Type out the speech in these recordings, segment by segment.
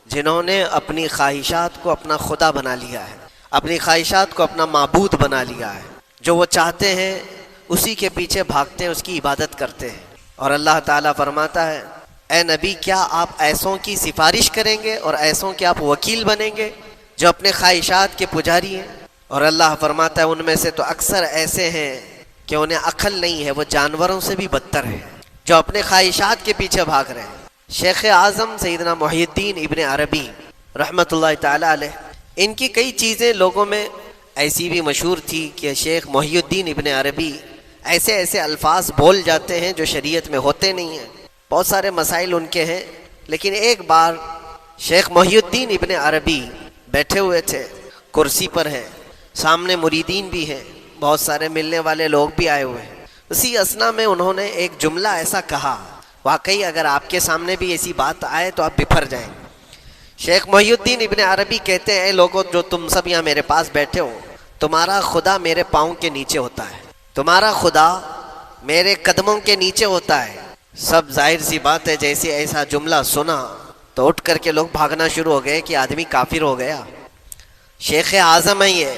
جنہوں نے اپنی خواہشات کو اپنا خدا بنا لیا ہے، اپنی خواہشات کو اپنا معبود بنا لیا ہے، جو وہ چاہتے ہیں اسی کے پیچھے بھاگتے ہیں، اس کی عبادت کرتے ہیں۔ اور اللہ تعالیٰ فرماتا ہے اے نبی کیا آپ ایسوں کی سفارش کریں گے اور ایسوں کے آپ وکیل بنیں گے جو اپنے خواہشات کے پجاری ہیں؟ اور اللہ فرماتا ہے ان میں سے تو اکثر ایسے ہیں کہ انہیں عقل نہیں ہے، وہ جانوروں سے بھی بدتر ہیں، جو اپنے خواہشات کے پیچھے بھاگ رہے ہیں۔ شیخ اعظم سیدنا محی الدین ابن عربی رحمۃ اللہ تعالی علیہ، ان کی کئی چیزیں لوگوں میں ایسی بھی مشہور تھی کہ شیخ محی الدین ابن عربی ایسے ایسے الفاظ بول جاتے ہیں جو شریعت میں ہوتے نہیں ہیں، بہت سارے مسائل ان کے ہیں۔ لیکن ایک بار شیخ محی الدین ابن عربی بیٹھے ہوئے تھے، کرسی پر ہیں، سامنے مریدین بھی ہیں، بہت سارے ملنے والے لوگ بھی آئے ہوئے ہیں۔ اسی اثنا میں انہوں نے ایک جملہ ایسا کہا، واقعی اگر آپ کے سامنے بھی ایسی بات آئے تو آپ بپھر جائیں۔ شیخ محی الدین ابن عربی کہتے ہیں اے لوگوں جو تم سب یہاں میرے پاس بیٹھے ہو، تمہارا خدا میرے پاؤں کے نیچے ہوتا ہے، تمہارا خدا میرے قدموں کے نیچے ہوتا ہے۔ سب ظاہر سی بات ہے جیسے ایسا جملہ سنا تو اٹھ کر کے لوگ بھاگنا شروع ہو گئے کہ آدمی کافر ہو گیا۔ شیخ اعظم ہیں یہ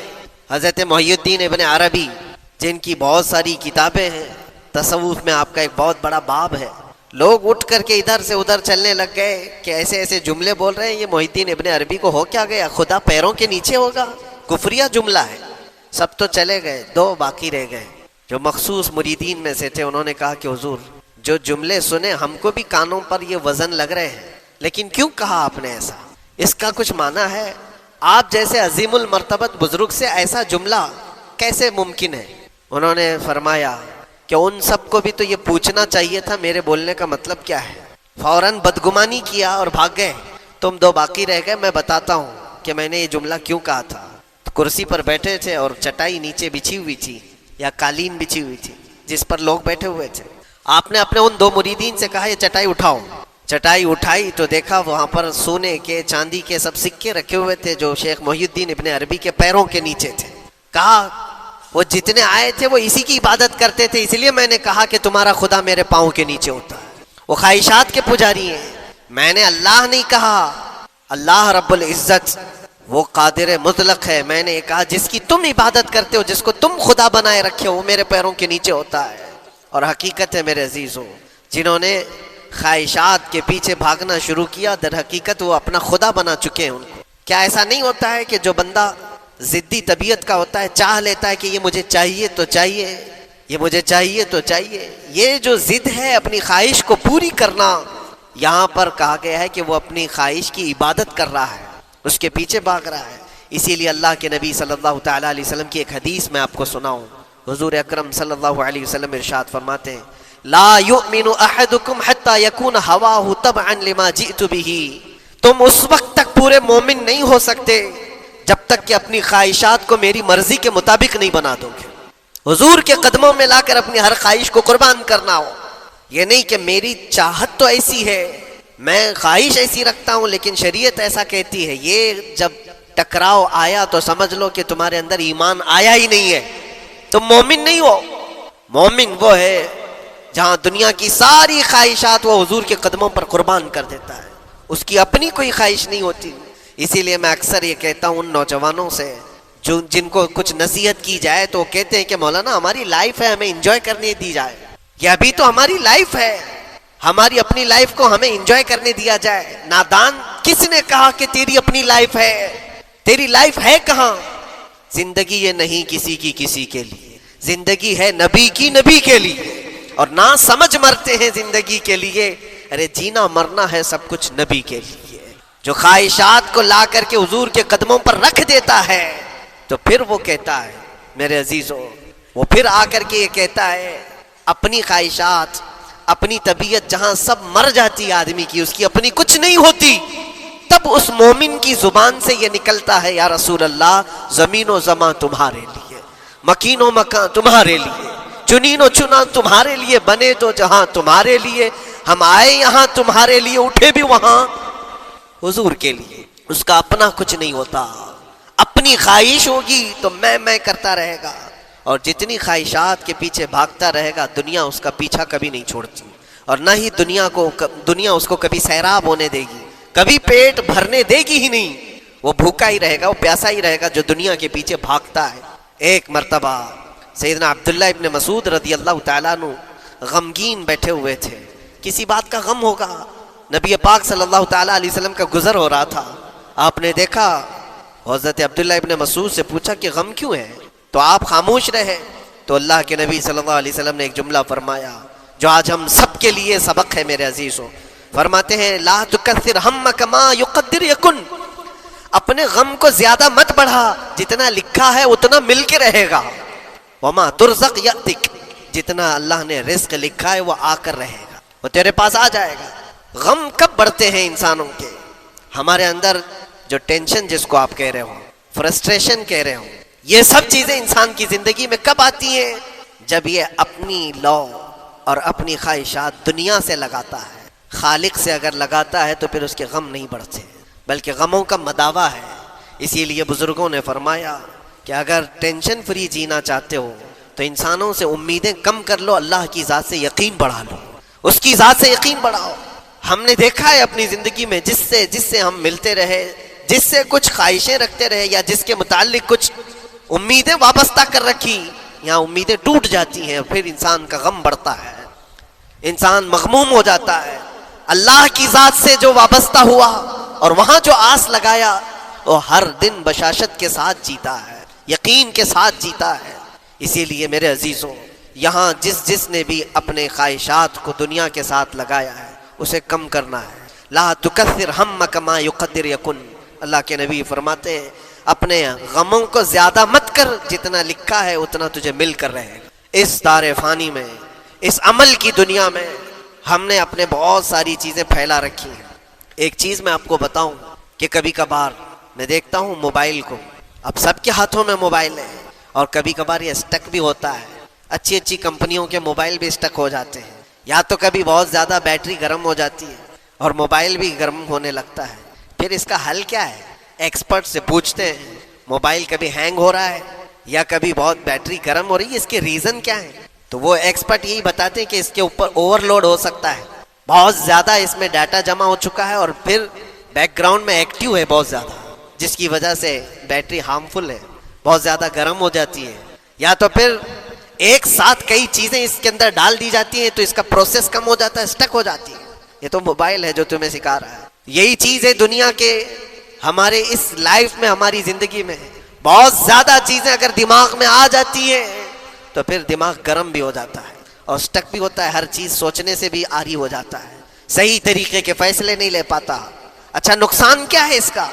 حضرت محی الدین ابن عربی، جن کی بہت ساری کتابیں ہیں، تصوف میں آپ کا ایک بہت بڑا باب ہے۔ لوگ اٹھ کر کے ادھر سے ادھر چلنے لگ گئے کہ ایسے ایسے جملے بول رہے ہیں، یہ محی الدین ابن عربی کو ہو کیا گیا، خدا پیروں کے نیچے ہوگا، کفریہ جملہ ہے۔ سب تو چلے گئے، دو باقی رہ گئے جو مخصوص مریدین میں سے تھے۔ انہوں نے کہا کہ حضور جو جملے سنے ہم کو بھی کانوں پر یہ وزن لگ رہے ہیں، لیکن کیوں کہا آپ نے ایسا؟ اس کا کچھ معنی ہے؟ آپ جیسے عظیم المرتبت بزرگ سے ایسا جملہ کیسے ممکن ہے؟ انہوں نے فرمایا کہ ان سب کو بھی تو یہ پوچھنا چاہیے تھا میرے بولنے کا مطلب کیا ہے، فوراً بدگمانی کیا اور بھاگ گئے۔ تم دو باقی رہ گئے، میں بتاتا ہوں کہ میں نے یہ جملہ کیوں کہا تھا۔ کرسی پر بیٹھے تھے اور چٹائی نیچے بچھی ہوئی تھی یا قالین بچھی ہوئی تھی جس پر لوگ بیٹھے ہوئے تھے۔ آپ نے اپنے ان دو مریدین سے کہا یہ چٹائی اٹھاؤ۔ چٹائی اٹھائی تو دیکھا وہاں پر سونے کے چاندی کے سب سکے رکھے ہوئے تھے جو شیخ محی الدین ابن عربی کے پیروں کے نیچے تھے۔ کہا وہ جتنے آئے تھے وہ اسی کی عبادت کرتے تھے، اس لیے میں نے کہا کہ تمہارا خدا میرے پاؤں کے نیچے ہوتا ہے۔ وہ خواہشات کے پجاری ہیں، میں نے اللہ نہیں کہا، اللہ رب العزت وہ قادر مطلق ہے۔ میں نے کہا جس کی تم عبادت کرتے ہو، جس کو تم خدا بنائے رکھے ہو، وہ میرے پیروں کے نیچے ہوتا ہے۔ اور حقیقت ہے میرے عزیزوں، جنہوں نے خواہشات کے پیچھے بھاگنا شروع کیا در حقیقت وہ اپنا خدا بنا چکے ہیں ان کو۔ کیا ایسا نہیں ہوتا ہے کہ جو بندہ ضدی طبیعت کا ہوتا ہے، چاہ لیتا ہے کہ یہ مجھے چاہیے تو چاہیے، یہ مجھے چاہیے تو چاہیے، یہ جو ضد ہے اپنی خواہش کو پوری کرنا، یہاں پر کہا گیا ہے کہ وہ اپنی خواہش کی عبادت کر رہا ہے، اس کے پیچھے بھاگ رہا ہے۔ اسی لیے اللہ کے نبی صلی اللہ تعالیٰ علیہ وسلم کی ایک حدیث میں آپ کو سناؤں۔ حضور اکرم صلی اللہ علیہ وسلم ارشاد فرماتے ہیں لا یؤمن احدکم حتی یکون ہواہ تبعا لما جئت بہ، تم اس وقت تک پورے مومن نہیں ہو سکتے جب تک کہ اپنی خواہشات کو میری مرضی کے مطابق نہیں بنا دو گے۔ حضور کے قدموں میں لا کر اپنی ہر خواہش کو قربان کرنا ہو، یہ نہیں کہ میری چاہت تو ایسی ہے، میں خواہش ایسی رکھتا ہوں لیکن شریعت ایسا کہتی ہے۔ یہ جب ٹکراؤ آیا تو سمجھ لو کہ تمہارے اندر ایمان آیا ہی نہیں ہے، تم مومن نہیں ہو۔ مومن وہ ہے جہاں دنیا کی ساری خواہشات وہ حضور کے قدموں پر قربان کر دیتا ہے، اس کی اپنی کوئی خواہش نہیں ہوتی۔ اسی لیے میں اکثر یہ کہتا ہوں ان نوجوانوں سے جن کو کچھ نصیحت کی جائے تو وہ کہتے ہیں کہ مولانا ہماری لائف ہے، ہمیں انجوائے کرنے دی جائے۔ یہ ابھی تو ہماری لائف ہے، ہماری اپنی لائف کو ہمیں انجوائے کرنے دیا جائے۔ نادان، کس نے کہا کہ تیری اپنی لائف ہے؟ تیری لائف ہے کہاں؟ زندگی یہ نہیں کسی کی کسی کے لیے، زندگی ہے نبی کی نبی کے لیے، اور نہ سمجھ مرتے ہیں زندگی کے لیے۔ ارے جینا مرنا ہے سب کچھ نبی کے لیے۔ جو خواہشات کو لا کر کے حضور کے قدموں پر رکھ دیتا ہے تو پھر وہ کہتا ہے میرے عزیزوں، وہ پھر آ کر کے یہ کہتا ہے اپنی خواہشات، اپنی طبیعت جہاں سب مر جاتی آدمی کی، اس کی اپنی کچھ نہیں ہوتی، تب اس مومن کی زبان سے یہ نکلتا ہے یا رسول اللہ زمین و زمان تمہارے لیے، مکین و مکان تمہارے لیے، چنین و چنا تمہارے لیے، بنے تو جہاں تمہارے لیے، ہم آئے یہاں تمہارے لیے، اٹھے بھی وہاں حضور کے لیے۔ اس کا اپنا کچھ نہیں ہوتا، اپنی خواہش ہوگی تو میں کرتا رہے گا، اور جتنی خواہشات کے پیچھے بھاگتا رہے گا دنیا اس کا پیچھا کبھی نہیں چھوڑتی، اور نہ ہی دنیا اس کو کبھی سیراب ہونے دے گی، کبھی پیٹ بھرنے دے گی ہی نہیں، وہ بھوکا ہی رہے گا، وہ پیاسا ہی رہے گا جو دنیا کے پیچھے بھاگتا ہے۔ ایک مرتبہ سیدنا عبداللہ ابن مسعود رضی اللہ تعالیٰ عنہ غمگین بیٹھے ہوئے تھے، کسی بات کا غم ہوگا، نبی پاک صلی اللہ تعالیٰ علیہ وسلم کا گزر ہو رہا تھا، آپ نے دیکھا، حضرت عبداللہ ابن مسعود سے پوچھا کہ غم کیوں ہے، تو آپ خاموش رہے، تو اللہ کے نبی صلی اللہ علیہ وسلم نے ایک جملہ فرمایا جو آج ہم سب کے لیے سبق ہے میرے عزیزوں، فرماتے ہیں لا تکثر ہمک ما یقدر یکن، اپنے غم کو زیادہ مت بڑھا، جتنا لکھا ہے اتنا مل کے رہے گا، وما ترزق یأتک، جتنا اللہ نے رزق لکھا ہے وہ آ کر رہے گا، وہ تیرے پاس آ جائے گا۔ غم کب بڑھتے ہیں انسانوں کے؟ ہمارے اندر جو ٹینشن جس کو آپ کہہ رہے ہو، فرسٹریشن کہہ رہے ہو، یہ سب چیزیں انسان کی زندگی میں کب آتی ہیں؟ جب یہ اپنی لو اور اپنی خواہشات دنیا سے لگاتا ہے، خالق سے اگر لگاتا ہے تو پھر اس کے غم نہیں بڑھتے، بلکہ غموں کا مداوع ہے۔ اسی لیے بزرگوں نے فرمایا کہ اگر ٹینشن فری جینا چاہتے ہو تو انسانوں سے امیدیں کم کر لو، اللہ کی ذات سے یقین بڑھا لو، اس کی ذات سے یقین بڑھاؤ۔ ہم نے دیکھا ہے اپنی زندگی میں جس سے ہم ملتے رہے، جس سے کچھ خواہشیں رکھتے رہے یا جس کے متعلق کچھ امیدیں وابستہ کر رکھی، یہاں امیدیں ٹوٹ جاتی ہیں، پھر انسان کا غم بڑھتا ہے، انسان مغموم ہو جاتا ہے۔ اللہ کی ذات سے جو وابستہ ہوا اور وہاں جو آس لگایا، وہ ہر دن بشاشت کے ساتھ جیتا ہے، یقین کے ساتھ جیتا ہے۔ اسی لیے میرے عزیزوں، یہاں جس نے بھی اپنے خواہشات کو دنیا کے ساتھ لگایا ہے اسے کم کرنا ہے۔ لا تکثر ہمک ما یقدر یکن، اللہ کے نبی فرماتے ہیں اپنے غموں کو زیادہ مت کر، جتنا لکھا ہے اتنا تجھے مل کر رہے گا۔ اس دار فانی میں، اس عمل کی دنیا میں ہم نے اپنے بہت ساری چیزیں پھیلا رکھی ہیں۔ ایک چیز میں آپ کو بتاؤں کہ کبھی کبھار میں دیکھتا ہوں موبائل کو، اب سب کے ہاتھوں میں موبائل ہے، اور کبھی کبھار یہ اسٹک بھی ہوتا ہے، اچھی اچھی کمپنیوں کے موبائل بھی اسٹک ہو جاتے ہیں، یا تو کبھی بہت زیادہ بیٹری گرم ہو جاتی ہے اور موبائل بھی گرم ہونے لگتا ہے۔ پھر اس کا حل کیا ہے؟ ایکسپرٹ سے پوچھتے ہیں موبائل کبھی ہینگ ہو رہا ہے یا کبھی بہت بیٹری گرم ہو رہی ہے، اس کے ریزن کیا ہے؟ تو وہ ایکسپرٹ یہی بتاتے ہیں کہ اس کے اوپر اوور لوڈ ہو سکتا ہے، بہت زیادہ اس میں ڈاٹا جمع ہو چکا ہے اور پھر بیک گراؤنڈ میں ایکٹیو ہے بہت زیادہ، جس کی وجہ سے بیٹری ہارمفل ہے، بہت زیادہ گرم ہو جاتی ہے، یا تو پھر ایک ساتھ کئی چیزیں اس کے اندر ڈال دی جاتی ہیں تو اس کا پروسیس کم ہو جاتا ہے، اسٹک ہو جاتی ہے۔ یہ تو موبائل ہے جو تمہیں سکھا رہا ہے۔ یہی چیز ہے دنیا کے ہمارے اس لائف میں، ہماری زندگی میں بہت زیادہ چیزیں اگر دماغ میں آ جاتی ہیں تو پھر دماغ گرم بھی ہو جاتا ہے اور اسٹک بھی ہوتا ہے، ہر چیز سوچنے سے بھی عاری ہو جاتا ہے، صحیح طریقے کے فیصلے نہیں لے پاتا۔ اچھا نقصان کیا ہے اس کا؟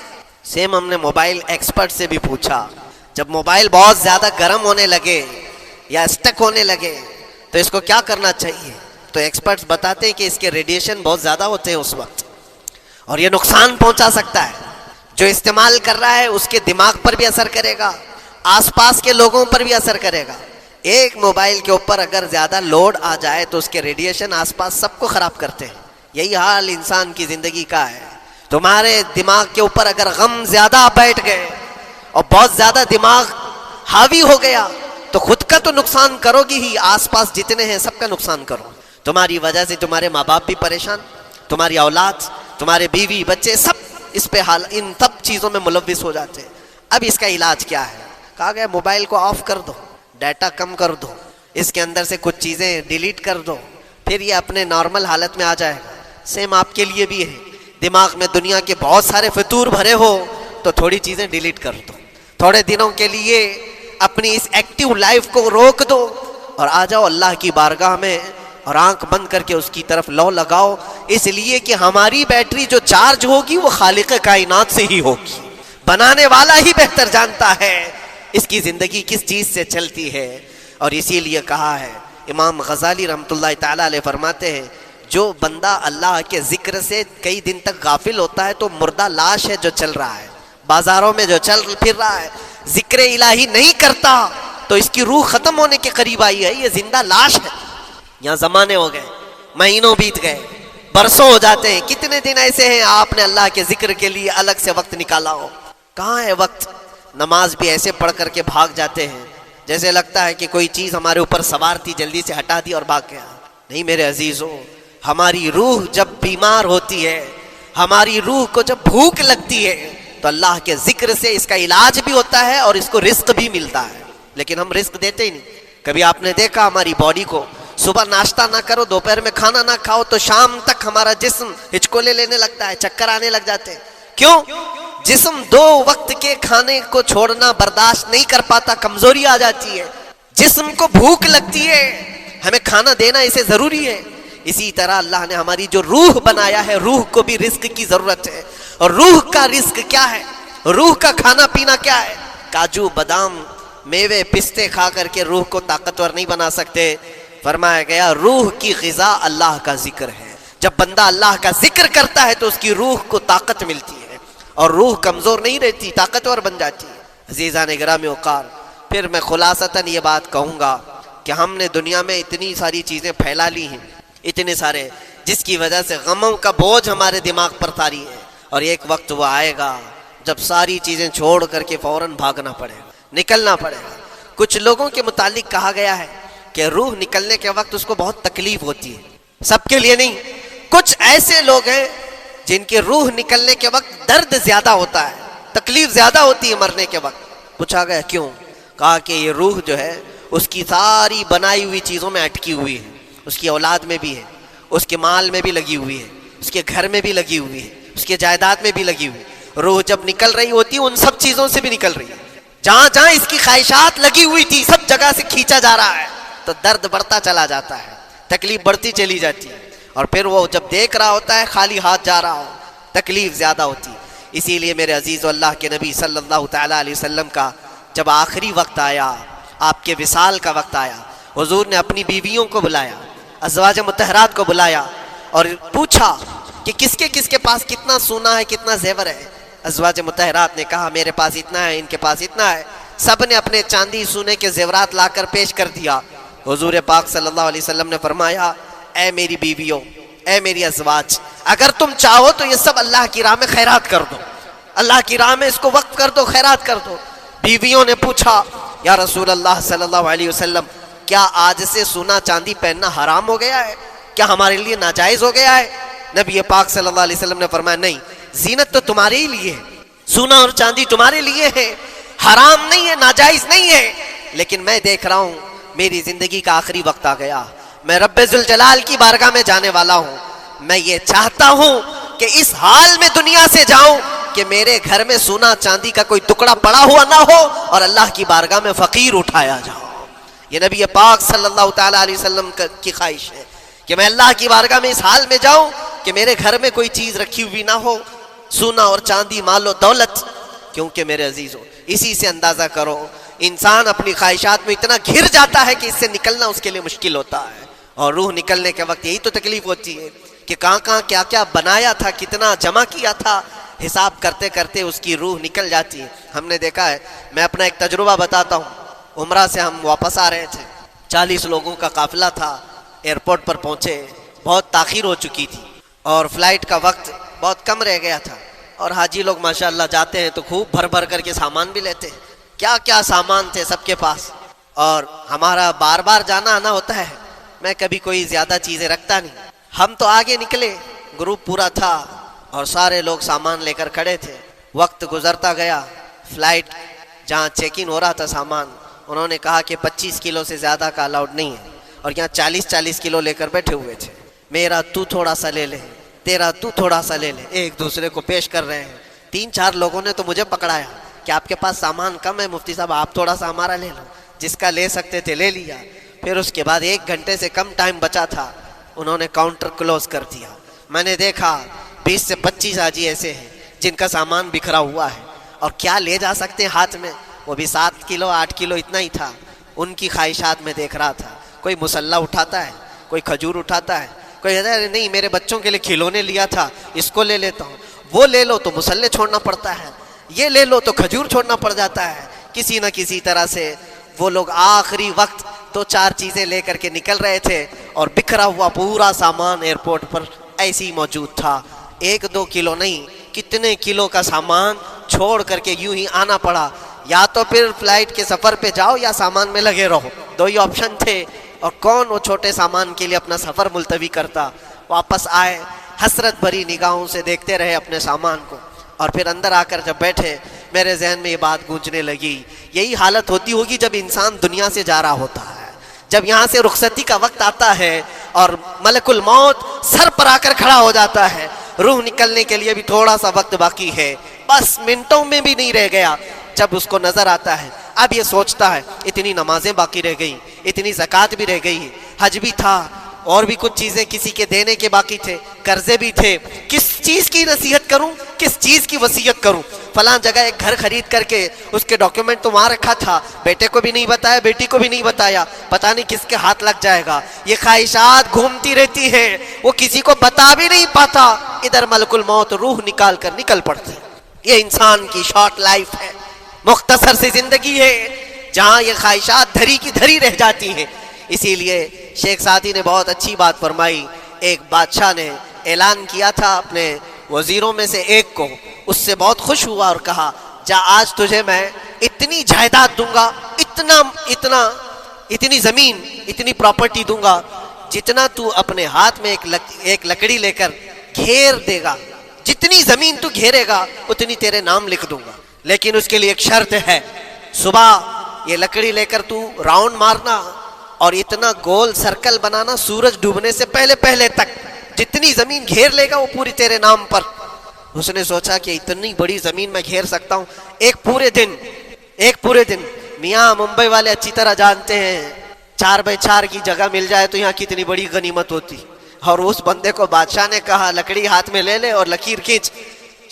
سیم ہم نے موبائل ایکسپرٹ سے بھی پوچھا، جب موبائل بہت زیادہ گرم ہونے لگے یا اسٹک ہونے لگے تو اس کو کیا کرنا چاہیے؟ تو ایکسپرٹس بتاتے ہیں کہ اس کے ریڈیشن بہت زیادہ ہوتے ہیں اس وقت، اور یہ نقصان پہنچا سکتا ہے، جو استعمال کر رہا ہے اس کے دماغ پر بھی اثر کرے گا، آس پاس کے لوگوں پر بھی اثر کرے گا۔ ایک موبائل کے اوپر اگر زیادہ لوڈ آ جائے تو اس کے ریڈیشن آس پاس سب کو خراب کرتے ہیں۔ یہی حال انسان کی زندگی کا ہے، تمہارے دماغ کے اوپر اگر غم زیادہ بیٹھ گئے اور بہت زیادہ دماغ حاوی ہو گیا تو خود کا تو نقصان کرو گی ہی، آس پاس جتنے ہیں سب کا نقصان کرو۔ تمہاری وجہ سے تمہارے ماں باپ بھی پریشان، تمہاری اولاد، تمہارے بیوی بچے سب اس پہ حال، ان سب چیزوں میں ملوث ہو جاتے ہیں۔ اب اس کا علاج کیا ہے؟ کہا گیا موبائل کو آف کر دو، ڈیٹا کم کر دو، اس کے اندر سے کچھ چیزیں ڈیلیٹ کر دو، پھر یہ اپنے نارمل حالت میں آ جائے گا۔ سیم آپ کے لیے بھی ہے، دماغ میں دنیا کے بہت سارے فطور بھرے ہو تو تھوڑی چیزیں ڈیلیٹ کر دو، تھوڑے دنوں کے لیے اپنی اس ایکٹیو لائف کو روک دو اور آ جاؤ اللہ کی بارگاہ میں اور آنکھ بند کر کے اس کی طرف لو لگاؤ، اس لیے کہ ہماری بیٹری جو چارج ہوگی وہ خالق کائنات سے ہی ہوگی، بنانے والا ہی بہتر جانتا ہے اس کی زندگی کس چیز سے چلتی ہے۔ اور اسی لیے کہا ہے، امام غزالی رحمۃ اللہ تعالیٰ علیہ فرماتے ہیں جو بندہ اللہ کے ذکر سے کئی دن تک غافل ہوتا ہے تو مردہ لاش ہے جو چل رہا ہے، بازاروں میں جو چل پھر رہا ہے، ذکر الہی نہیں کرتا تو اس کی روح ختم ہونے کے قریب آئی ہے، یہ زندہ لاش ہے۔ یہاں زمانے ہو گئے، مہینوں بیت گئے، برسوں ہو جاتے ہیں، کتنے دن ایسے ہیں آپ نے اللہ کے ذکر کے لیے الگ سے وقت نکالا ہو؟ کہاں ہے وقت؟ نماز بھی ایسے پڑھ کر کے بھاگ جاتے ہیں جیسے لگتا ہے کہ کوئی چیز ہمارے اوپر سوار تھی، جلدی سے ہٹا دی اور بھاگ گیا۔ نہیں میرے عزیزوں، ہماری روح جب بیمار ہوتی ہے، ہماری روح کو جب بھوک لگتی ہے تو اللہ کے ذکر سے اس کا علاج بھی ہوتا ہے اور اس کو رزق بھی ملتا ہے، لیکن ہم رزق دیتے ہی نہیں۔ کبھی آپ نے دیکھا ہماری باڈی کو، صبح ناشتہ نہ کرو، دوپہر میں کھانا نہ کھاؤ تو شام تک ہمارا جسم ہچکولے لینے لگتا ہے، چکر آنے لگ جاتے ہیں۔ کیوں؟ جسم 2 وقت کے کھانے کو چھوڑنا برداشت نہیں کر پاتا، کمزوری آ جاتی ہے، جسم کو بھوک لگتی ہے، ہمیں کھانا دینا اسے ضروری ہے۔ اسی طرح اللہ نے ہماری جو روح بنایا ہے، روح کو بھی رزق کی ضرورت ہے، اور روح کا رزق کیا ہے؟ روح کا کھانا پینا کیا ہے؟ کاجو بادام میوے پستے کھا کر کے روح کو طاقتور نہیں بنا سکتے۔ فرمایا گیا روح کی غذا اللہ کا ذکر ہے، جب بندہ اللہ کا ذکر کرتا ہے تو اس کی روح کو طاقت ملتی ہے اور روح کمزور نہیں رہتی، طاقتور بن جاتی ہے۔ عزیزان گرامی وقار، پھر میں خلاصتاً یہ بات کہوں گا کہ ہم نے دنیا میں اتنی ساری چیزیں پھیلا لی ہیں، اتنے سارے، جس کی وجہ سے غموں کا بوجھ ہمارے دماغ پر طاری ہے، اور ایک وقت وہ آئے گا جب ساری چیزیں چھوڑ کر کے فوراً بھاگنا پڑے گا، نکلنا پڑے گا۔ کچھ لوگوں کے متعلق کہا گیا ہے کہ روح نکلنے کے وقت اس کو بہت تکلیف ہوتی ہے، سب کے لیے نہیں، کچھ ایسے لوگ ہیں جن کے روح نکلنے کے وقت درد زیادہ ہوتا ہے، تکلیف زیادہ ہوتی ہے مرنے کے وقت۔ پوچھا گیا کیوں؟ کہا کہ یہ روح جو ہے اس کی ساری بنائی ہوئی چیزوں میں اٹکی ہوئی ہے، اس کی اولاد میں بھی ہے، اس کے مال میں بھی لگی ہوئی ہے، اس کے گھر میں بھی لگی ہوئی ہے، اس کے جائیداد میں بھی لگی ہوئی ہے۔ روح جب نکل رہی ہوتی ہے ان سب چیزوں سے بھی نکل رہی ہے، جہاں جہاں اس کی خواہشات لگی ہوئی تھی سب جگہ سے کھینچا جا رہا ہے، تو درد بڑھتا چلا جاتا ہے، تکلیف بڑھتی چلی جاتی ہے، اور پھر وہ جب دیکھ رہا ہوتا ہے خالی ہاتھ جا رہا ہو، تکلیف زیادہ ہوتی ہے۔ اسی لیے میرے عزیز اللہ کے نبی صلی اللہ تعالیٰ علیہ وسلم کا جب آخری وقت آیا، آپ کے وصال کا وقت آیا، حضور نے اپنی بیویوں کو بلایا، ازواج مطہرات کو بلایا اور پوچھا کہ کس کے پاس کتنا سونا ہے، کتنا زیور ہے۔ ازواج مطہرات نے کہا میرے پاس اتنا ہے، ان کے پاس اتنا ہے، سب نے اپنے چاندی سونے کے زیورات لا کر پیش کر دیا۔ حضور پاک صلی اللہ علیہ وسلم نے فرمایا اے میری بیویوں، اے میری ازواج، اگر تم چاہو تو یہ سب اللہ کی راہ میں خیرات کر دو، اللہ کی راہ میں اس کو وقف کر دو، خیرات کر دو۔ بیویوں نے پوچھا یا رسول اللہ صلی اللہ علیہ وسلم، کیا آج سے سونا چاندی پہننا حرام ہو گیا ہے؟ کیا ہمارے لیے ناجائز ہو گیا ہے؟ نبی پاک صلی اللہ علیہ وسلم نے فرمایا نہیں، زینت تو تمہارے ہی لیے ہے، سونا اور چاندی تمہارے لیے ہے، حرام نہیں ہے، ناجائز نہیں ہے، لیکن میں دیکھ رہا ہوں میری زندگی کا آخری وقت آ گیا، میں رب ذوالجلال کی بارگاہ میں جانے والا ہوں، میں یہ چاہتا ہوں کہ اس حال میں دنیا سے جاؤں کہ میرے گھر میں سونا چاندی کا کوئی ٹکڑا پڑا ہوا نہ ہو اور اللہ کی بارگاہ میں فقیر اٹھایا جاؤ۔ یہ نبی پاک صلی اللہ تعالیٰ علیہ وسلم کی خواہش ہے کہ میں اللہ کی بارگاہ میں اس حال میں جاؤں کہ میرے گھر میں کوئی چیز رکھی ہوئی نہ ہو، سونا اور چاندی، مال و دولت۔ کیونکہ میرے عزیزوں، اسی سے اندازہ کرو انسان اپنی خواہشات میں اتنا گھر جاتا ہے کہ اس سے نکلنا اس کے لیے مشکل ہوتا ہے، اور روح نکلنے کے وقت یہی تو تکلیف ہوتی ہے کہ کہاں کہاں کیا کیا بنایا تھا، کتنا جمع کیا تھا، حساب کرتے کرتے اس کی روح نکل جاتی ہے۔ ہم نے دیکھا ہے، میں اپنا ایک تجربہ بتاتا ہوں، عمرہ سے ہم واپس آ رہے تھے، 40 لوگوں کا قافلہ تھا، ایئرپورٹ پر پہنچے، بہت تاخیر ہو چکی تھی اور فلائٹ کا وقت بہت کم رہ گیا تھا، اور حاجی لوگ ماشاءاللہ جاتے ہیں تو خوب بھر بھر کر کے سامان بھی لیتے ہیں، کیا کیا سامان تھے سب کے پاس، اور ہمارا بار بار جانا آنا ہوتا ہے، میں کبھی کوئی زیادہ چیزیں رکھتا نہیں۔ ہم تو آگے نکلے، گروپ پورا تھا اور سارے لوگ سامان لے کر کھڑے تھے، وقت گزرتا گیا، فلائٹ جہاں چیک ان ہو رہا تھا سامان، انہوں نے کہا کہ 25 کلو سے زیادہ کا الاؤڈ نہیں ہے، اور یہاں 40 کلو لے کر بیٹھے ہوئے تھے، میرا تو تھوڑا سا لے لے، تیرا تو تھوڑا سا لے لے، ایک دوسرے کو پیش کر رہے ہیں۔ 3-4 لوگوں نے تو مجھے پکڑایا کہ آپ کے پاس سامان کم ہے مفتی صاحب، آپ تھوڑا سا ہمارا لے لو، جس کا لے سکتے تھے لے لیا۔ پھر اس کے بعد 1 گھنٹے سے کم ٹائم بچا تھا، انہوں نے کاؤنٹر کلوز کر دیا۔ میں نے دیکھا 20 سے 25 حاجی ایسے ہیں جن کا سامان بکھرا ہوا ہے، اور کیا لے جا سکتے ہیں ہاتھ میں، وہ بھی 7 کلو 8 کلو اتنا ہی تھا۔ ان کی خواہشات میں دیکھ رہا تھا، کوئی مسلح اٹھاتا ہے، کوئی کھجور اٹھاتا ہے، کوئی کہتا ہے نہیں میرے بچوں کے لیے کھلونے لیا تھا اس کو لے لیتا ہوں، وہ لے لو تو مسلح چھوڑنا پڑتا ہے، یہ لے لو تو کھجور چھوڑنا پڑ جاتا ہے۔ کسی نہ کسی طرح سے وہ لوگ آخری وقت 2-4 چیزیں لے کر کے نکل رہے تھے، اور بکھرا ہوا پورا سامان ایئرپورٹ پر ایسے ہی موجود تھا، 1-2 کلو نہیں، کتنے کلو کا سامان چھوڑ کر کے یوں ہی آنا پڑا۔ یا تو پھر فلائٹ کے سفر پہ جاؤ یا سامان میں لگے رہو، 2 ہی آپشن تھے، اور کون وہ چھوٹے سامان کے لیے اپنا سفر ملتوی کرتا۔ واپس آئے، حسرت بھری نگاہوں سے دیکھتے رہے اپنے سامان کو، اور پھر اندر آ کر جب بیٹھے میرے ذہن میں یہ بات گونجنے لگی، یہی حالت ہوتی ہوگی جب انسان دنیا سے جا رہا ہوتا ہے، جب یہاں سے رخصتی کا وقت آتا ہے اور ملک الموت سر پر آ کر کھڑا ہو جاتا ہے، روح نکلنے کے لیے بھی تھوڑا سا وقت باقی ہے، بس منٹوں میں بھی نہیں رہ گیا، جب اس کو نظر آتا ہے اب یہ سوچتا ہے اتنی نمازیں باقی رہ گئی، اتنی زکوٰۃ بھی رہ گئی، حج بھی تھا، اور بھی کچھ چیزیں کسی کے دینے کے باقی تھے، قرضے بھی تھے، کس چیز کی نصیحت کروں، کس چیز کی وصیت کروں؟ فلاں جگہ ایک گھر خرید کر کے اس کے ڈاکیومنٹ تو وہاں رکھا تھا، بیٹے کو بھی نہیں بتایا، بیٹی کو بھی نہیں بتایا، پتہ نہیں کس کے ہاتھ لگ جائے گا، یہ خواہشات گھومتی رہتی ہیں، وہ کسی کو بتا بھی نہیں پاتا، ادھر ملک الموت روح نکال کر نکل پڑتے۔ یہ انسان کی شارٹ لائف ہے، مختصر سی زندگی ہے جہاں یہ خواہشات دھری کی دھری رہ جاتی ہیں۔ اسی لیے شیخ سعدی نے بہت اچھی بات فرمائی، ایک بادشاہ نے اعلان کیا تھا اپنے وزیروں میں سے ایک کو، اس سے بہت خوش ہوا اور کہا جا آج تجھے میں اتنی جائیداد دوں گا، اتنی زمین، اتنی پراپرٹی دوں گا، جتنا تو اپنے ہاتھ میں ایک لکڑی لے کر گھیر دے گا، جتنی زمین تو گھیرے گا اتنی تیرے نام لکھ دوں گا، لیکن اس کے لیے ایک شرط ہے، صبح یہ لکڑی لے کر تو راؤنڈ مارنا اور اتنا گول سرکل بنانا سورج ڈوبنے سے پہلے تک، جتنی زمین گھیر لے گا وہ پوری تیرے نام پر۔ اس نے سوچا کہ اتنی بڑی زمین میں گھیر سکتا ہوں ایک پورے دن۔ میاں ممبئی والے اچھی طرح جانتے ہیں 4x4 کی جگہ مل جائے تو یہاں کتنی بڑی غنیمت ہوتی، اور اس بندے کو بادشاہ نے کہا لکڑی ہاتھ میں لے لے اور لکیر کھینچ،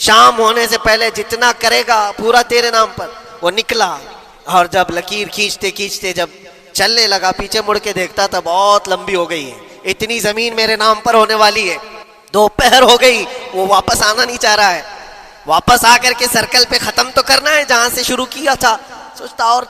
شام ہونے سے پہلے جتنا کرے گا پورا تیرے نام پر۔ وہ نکلا اور جب لکیر کھینچتے جب چلنے لگا، پیچھے مڑ کے دیکھتا تھا بہت لمبی ہو گئی ہے، اتنی زمین میرے نام پر ہونے والی ہے، دوپہر ہو گئی، وہ واپس آنا نہیں چاہ رہا ہے، واپس آ کر کے سرکل پہ ختم تو کرنا ہے جہاں سے شروع کیا تھا، سوچتا اور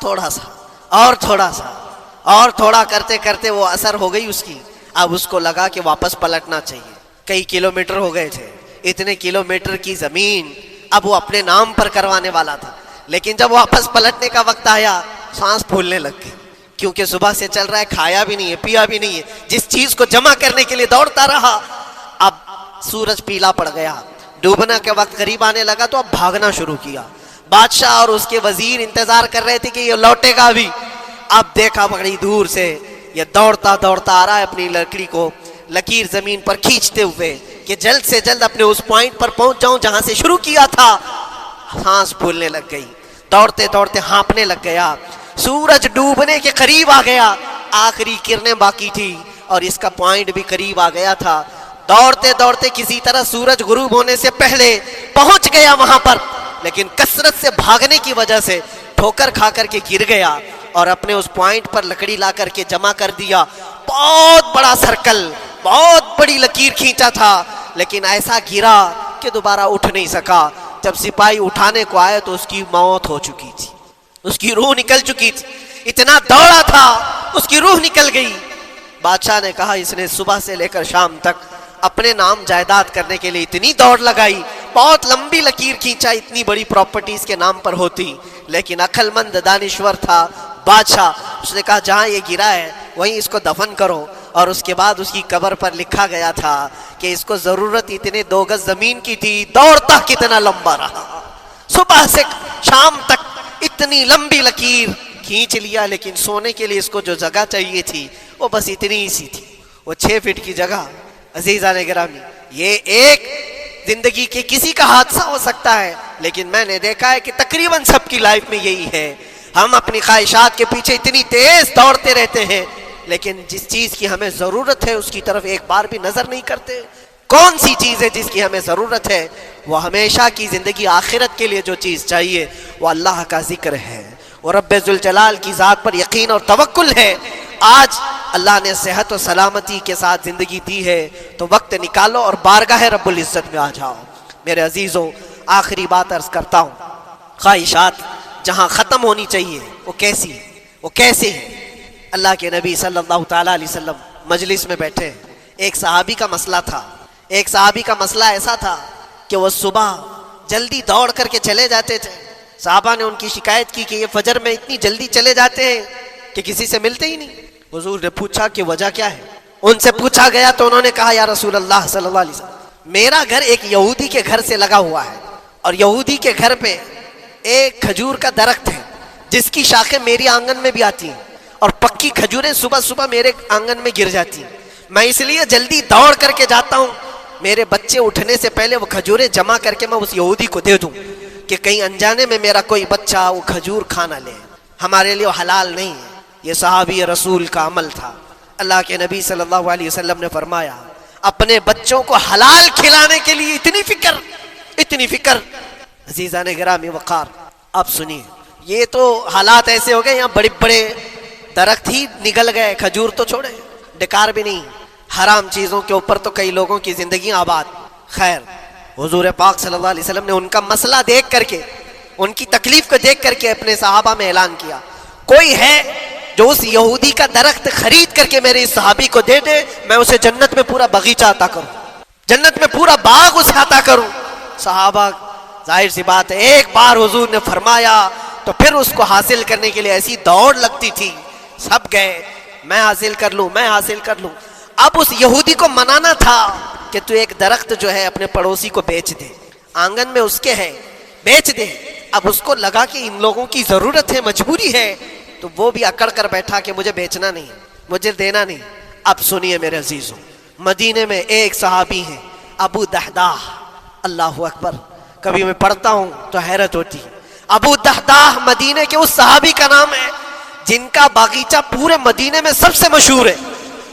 تھوڑا کرتے وہ اثر ہو گئی اس کی، اب اس کو لگا کہ واپس پلٹنا چاہیے، کئی کلومیٹر ہو گئے تھے، اتنے کلومیٹر کی زمین اب وہ اپنے نام پر کروانے والا تھا، لیکن جب واپس پلٹنے کا وقت آیا سانس پھولنے لگ گئی، کیونکہ صبح سے چل رہا ہے، کھایا بھی نہیں ہے، پیا بھی نہیں ہے، جس چیز کو جمع کرنے کے لیے دوڑتا رہا، اب سورج پیلا پڑ گیا، ڈوبنا کے وقت قریب آنے لگا تو اب بھاگنا شروع کیا۔ بادشاہ اور اس کے وزیر انتظار کر رہے تھے کہ یہ لوٹے گا بھی، اب دیکھا بڑی دور سے یہ دوڑتا آ رہا ہے اپنی لکڑی کو لکیر زمین پر کھینچتے ہوئے کہ جلد سے جلد اپنے اس پوائنٹ پر پہنچ جاؤں جہاں سے شروع کیا تھا۔ سانس پھولنے لگ گئی، دوڑتے ہانپنے لگ گیا، سورج ڈوبنے کے قریب آ گیا، آخری کرنیں باقی تھی اور اس کا پوائنٹ بھی قریب آ گیا تھا، دوڑتے کسی طرح سورج غروب ہونے سے پہلے پہنچ گیا وہاں پر، لیکن کثرت سے بھاگنے کی وجہ سے ٹھوکر کھا کر کے گر گیا اور اپنے اس پوائنٹ پر لکڑی لا کر کے جمع کر دیا، بہت بڑا سرکل، بہت بڑی لکیر کھینچا تھا، لیکن ایسا گرا کہ دوبارہ اٹھ نہیں سکا، جب سپاہی اٹھانے کو آئے تو اس کی موت ہو چکی تھی، اس کی روح نکل چکی تھی، اتنا دوڑا تھا اس کی روح نکل گئی۔ بادشاہ نے کہا اس نے صبح سے لے کر شام تک اپنے نام جائیداد کرنے کے لیے اتنی دوڑ لگائی، بہت لمبی لکیر کھینچا، اتنی بڑی پراپرٹی اس کے نام پر ہوتی، لیکن عقل مند دانشور تھا بادشاہ، اس نے کہا جہاں یہ گرا ہے وہیں اس کو دفن کرو، اور اس کے بعد اس کی قبر پر لکھا گیا تھا کہ اس کو ضرورت اتنے 2 گز زمین کی تھی، دوڑتا کتنا لمبا رہا، صبح سے شام تک اتنی لمبی لکیر کھینچ لیا، لیکن سونے کے لیے اس کو جو جگہ چاہیے تھی وہ بس اتنی ہی سی تھی، وہ 6 فٹ کی جگہ۔ عزیزان گرامی، یہ ایک زندگی کے کسی کا حادثہ ہو سکتا ہے، لیکن میں نے دیکھا ہے کہ تقریباً سب کی لائف میں یہی ہے، ہم اپنی خواہشات کے پیچھے اتنی تیز دوڑتے رہتے ہیں، لیکن جس چیز کی ہمیں ضرورت ہے اس کی طرف ایک بار بھی نظر نہیں کرتے۔ کون سی چیز ہے جس کی ہمیں ضرورت ہے؟ وہ ہمیشہ کی زندگی آخرت کے لیے جو چیز چاہیے وہ اللہ کا ذکر ہے، وہ رب ذوالجلال کی ذات پر یقین اور توکل ہے۔ آج اللہ نے صحت و سلامتی کے ساتھ زندگی دی ہے تو وقت نکالو اور بارگاہ رب العزت میں آ جاؤ۔ میرے عزیزوں، آخری بات عرض کرتا ہوں، خواہشات جہاں ختم ہونی چاہیے وہ کیسی ہے، وہ کیسے ہے؟ اللہ کے نبی صلی اللہ تعالیٰ علیہ وسلم مجلس میں بیٹھے، ایک صحابی کا مسئلہ ایسا تھا کہ وہ صبح جلدی دوڑ کر کے چلے جاتے تھے، صحابہ نے ان کی شکایت کی کہ یہ فجر میں اتنی جلدی چلے جاتے ہیں کہ کسی سے ملتے ہی نہیں۔ حضور نے پوچھا کہ وجہ کیا ہے؟ ان سے پوچھا گیا تو انہوں نے کہا یا رسول اللہ صلی اللہ علیہ وسلم میرا گھر ایک یہودی کے گھر سے لگا ہوا ہے، اور یہودی کے گھر پہ ایک کھجور کا درخت ہے جس کی شاخیں میری آنگن میں بھی آتی ہیں، اور پکی کھجوریں صبح صبح میرے آنگن میں گر جاتی ہیں۔ میں اس لیے جلدی دوڑ کر کے جاتا ہوں، میرے بچے اٹھنے سے پہلے وہ کھجوریں جمع کر کے میں اس یہودی کو دے دوں کہ کہیں انجانے میں میرا کوئی بچہ وہ کھجور کھا نہ لے۔ ہمارے لیے وہ حلال نہیں ہے، یہ صحابی رسول کا عمل تھا۔ اللہ کے نبی صلی اللہ علیہ وسلم نے فرمایا اپنے بچوں کو حلال کھلانے کے لیے اتنی فکر۔ عزیزان گرامی وقار، اب سنیے، یہ تو حالات ایسے ہو گئے، یہاں بڑے بڑے درخت ہی نگل گئے، کھجور تو چھوڑے، ڈکار بھی نہیں، حرام چیزوں کے اوپر تو کئی لوگوں کی زندگی آباد۔ خیر، حضور پاک صلی اللہ علیہ وسلم نے ان کا مسئلہ دیکھ کر کے، ان کی تکلیف کو دیکھ کر کے اپنے صحابہ میں اعلان کیا، کوئی ہے جو اس یہودی کا درخت خرید کر کے میرے اس صحابی کو دے دے، میں اسے جنت میں پورا باغیچہ عطا کروں، جنت میں پورا باغ اسے عطا کروں۔ صحابہ، ظاہر سی بات ہے، ایک بار حضور نے فرمایا تو پھر اس کو حاصل کرنے کے لیے ایسی دوڑ لگتی تھی، سب گئے، میں حاصل کر لوں، میں حاصل کر لوں۔ اب اس یہودی کو منانا تھا کہ تو ایک درخت جو ہے اپنے پڑوسی کو بیچ دے، آنگن میں اس کے ہے، بیچ دے۔ اب اس کو لگا کہ ان لوگوں کی ضرورت ہے، مجبوری ہے، تو وہ بھی اکڑ کر بیٹھا کہ مجھے بیچنا نہیں، مجھے دینا نہیں۔ اب سنیے میرے عزیزوں، مدینے میں ایک صحابی ہیں ابو دحداح، اللہ اکبر، کبھی میں پڑھتا ہوں تو حیرت ہوتی ہے۔ ابو دحداح مدینے کے اس صحابی کا نام ہے جن کا باغیچہ پورے مدینے میں سب سے مشہور ہے،